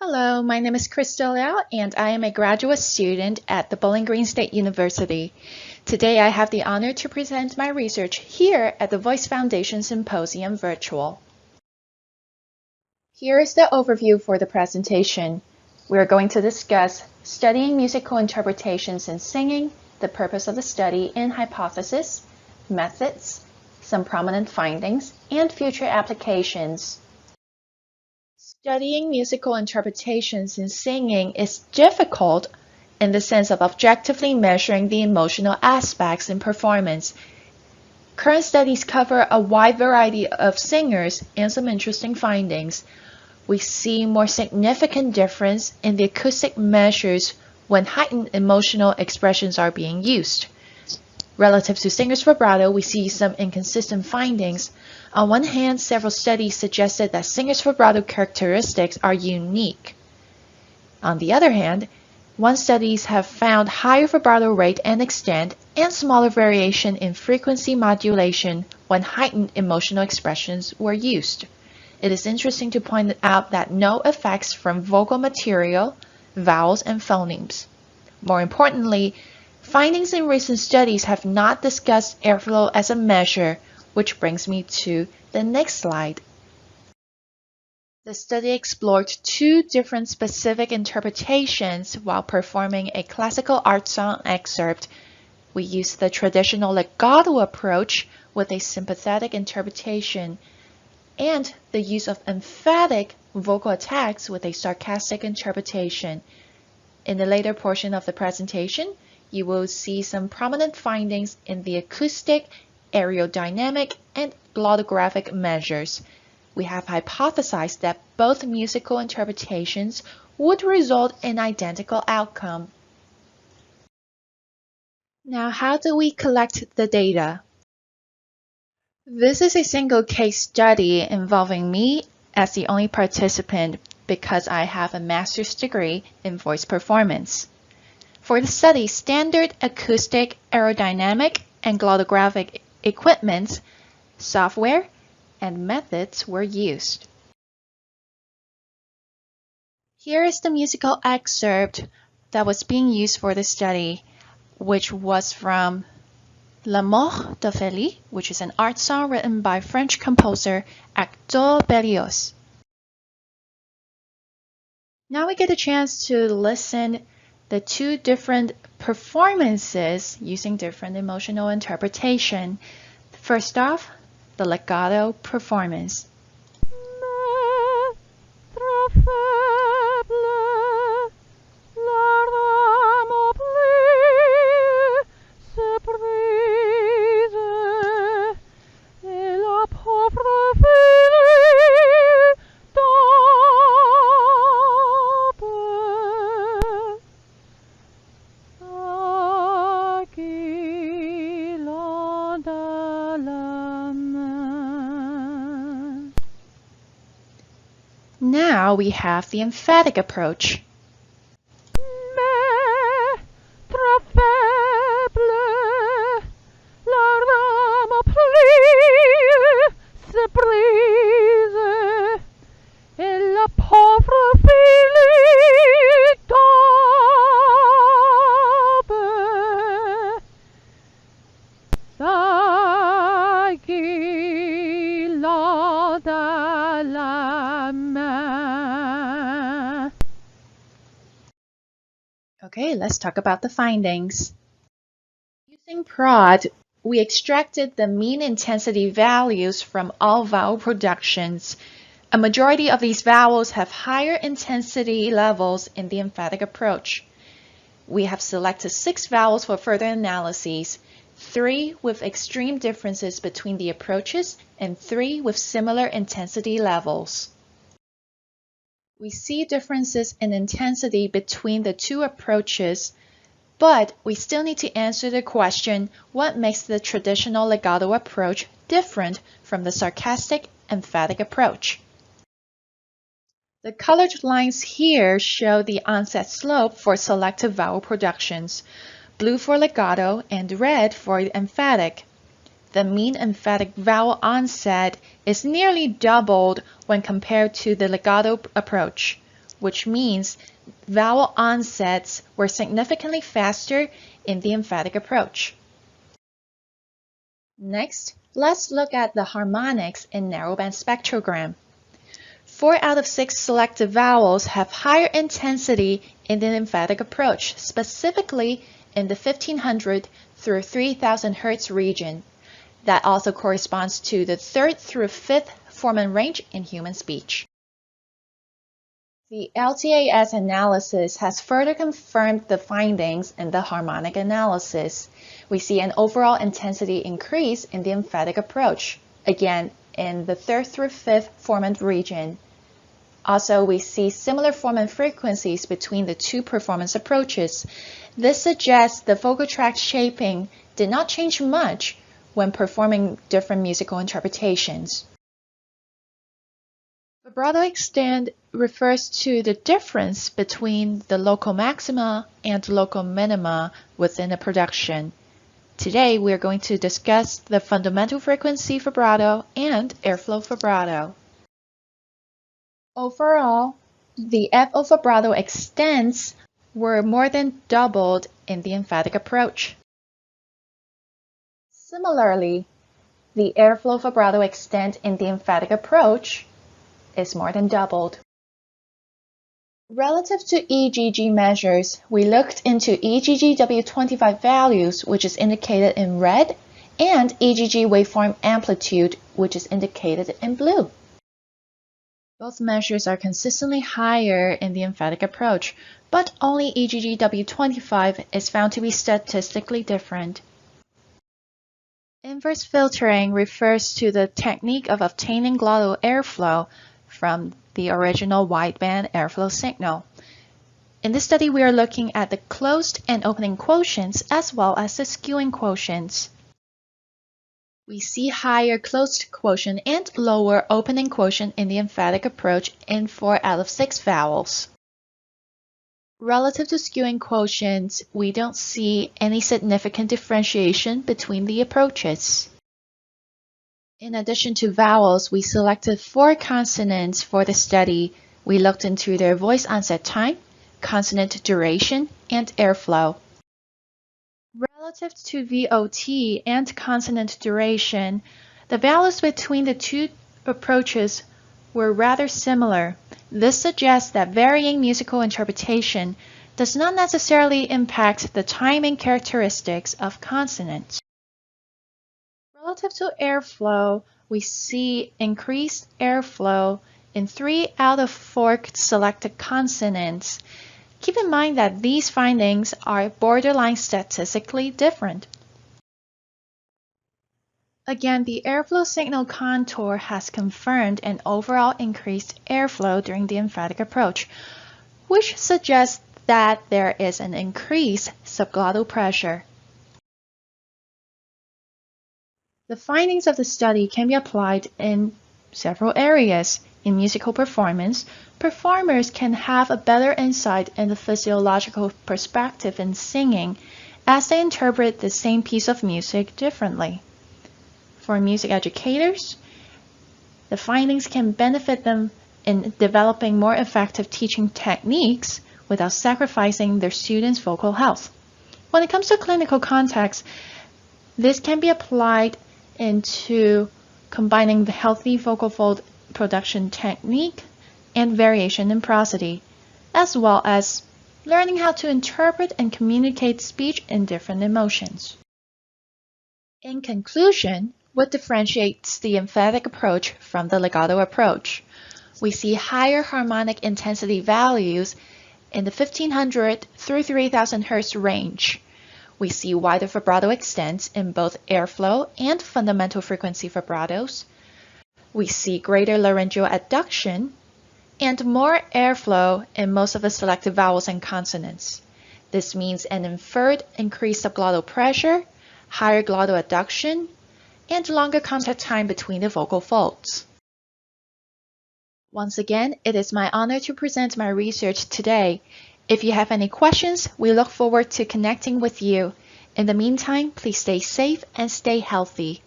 Hello, my name is Crystal Liao, and I am a graduate student at the Bowling Green State University. Today I have the honor to present my research here at the Voice Foundation Symposium Virtual. Here is the overview for the presentation. We are going to discuss studying musical interpretations in singing, the purpose of the study and hypothesis, methods, some prominent findings, and future applications. Studying musical interpretations in singing is difficult in the sense of objectively measuring the emotional aspects in performance. Current studies cover a wide variety of singers and some interesting findings. We see more significant difference in the acoustic measures when heightened emotional expressions are being used. Relative to singer's vibrato, we see some inconsistent findings. On one hand, several studies suggested that singer's vibrato characteristics are unique. On the other hand, studies have found higher vibrato rate and extent and smaller variation in frequency modulation when heightened emotional expressions were used. It is interesting to point out that no effects from vocal material, vowels, and phonemes. More importantly, findings in recent studies have not discussed airflow as a measure, which brings me to the next slide. The study explored two different specific interpretations while performing a classical art song excerpt. We used the traditional legato approach with a sympathetic interpretation and the use of emphatic vocal attacks with a sarcastic interpretation. In the later portion of the presentation, you will see some prominent findings in the acoustic, aerodynamic, and glottographic measures. We have hypothesized that both musical interpretations would result in identical outcome. Now, how do we collect the data? This is a single case study involving me as the only participant because I have a master's degree in voice performance. For the study, standard acoustic, aerodynamic, and glottographic equipment, software, and methods were used. Here is the musical excerpt that was being used for the study, which was from La Mort de Feli, which is an art song written by French composer Hector Berlioz. Now we get a chance to listen the two different performances using different emotional interpretation. First off, the legato performance. Now we have the emphatic approach. Okay, let's talk about the findings. Using prod, we extracted the mean intensity values from all vowel productions. A majority of these vowels have higher intensity levels in the emphatic approach. We have selected 6 vowels for further analyses, 3 with extreme differences between the approaches and 3 with similar intensity levels. We see differences in intensity between the two approaches, but we still need to answer the question, what makes the traditional legato approach different from the sarcastic emphatic approach? The colored lines here show the onset slope for selective vowel productions, blue for legato and red for emphatic. The mean emphatic vowel onset is nearly doubled when compared to the legato approach, which means vowel onsets were significantly faster in the emphatic approach. Next, let's look at the harmonics in narrowband spectrogram. 4 out of 6 selected vowels have higher intensity in the emphatic approach, specifically in the 1500 through 3000 Hz region. That also corresponds to the 3rd through 5th formant range in human speech. The LTAS analysis has further confirmed the findings in the harmonic analysis. We see an overall intensity increase in the emphatic approach, again in the 3rd through 5th formant region. Also, we see similar formant frequencies between the two performance approaches. This suggests the vocal tract shaping did not change much when performing different musical interpretations. Vibrato extent refers to the difference between the local maxima and local minima within a production. Today, we are going to discuss the fundamental frequency vibrato and airflow vibrato. Overall, the FO vibrato extents were more than doubled in the emphatic approach. Similarly, the airflow vibrato extent in the emphatic approach is more than doubled. Relative to EGG measures, we looked into EGG W25 values, which is indicated in red, and EGG waveform amplitude, which is indicated in blue. Both measures are consistently higher in the emphatic approach, but only EGG W25 is found to be statistically different. Inverse filtering refers to the technique of obtaining glottal airflow from the original wideband airflow signal. In this study, we are looking at the closed and opening quotients as well as the skewing quotients. We see higher closed quotient and lower opening quotient in the emphatic approach in 4 out of 6 vowels. Relative to skewing quotients, we don't see any significant differentiation between the approaches. In addition to vowels, we selected 4 consonants for the study. We looked into their voice onset time, consonant duration, and airflow. Relative to VOT and consonant duration, the values between the two approaches were rather similar. This suggests that varying musical interpretation does not necessarily impact the timing characteristics of consonants. Relative to airflow, we see increased airflow in 3 out of 4 selected consonants. Keep in mind that these findings are borderline statistically different. Again, the airflow signal contour has confirmed an overall increased airflow during the emphatic approach, which suggests that there is an increased subglottal pressure. The findings of the study can be applied in several areas. In musical performance, performers can have a better insight in the physiological perspective in singing as they interpret the same piece of music differently. For music educators, the findings can benefit them in developing more effective teaching techniques without sacrificing their students' vocal health. When it comes to clinical context, this can be applied into combining the healthy vocal fold production technique and variation in prosody, as well as learning how to interpret and communicate speech in different emotions. In conclusion, what differentiates the emphatic approach from the legato approach? We see higher harmonic intensity values in the 1500 through 3000 Hz range. We see wider vibrato extents in both airflow and fundamental frequency vibratos. We see greater laryngeal adduction and more airflow in most of the selected vowels and consonants. This means an inferred increased subglottal pressure, higher glottal adduction, and longer contact time between the vocal folds. Once again, it is my honor to present my research today. If you have any questions, we look forward to connecting with you. In the meantime, please stay safe and stay healthy.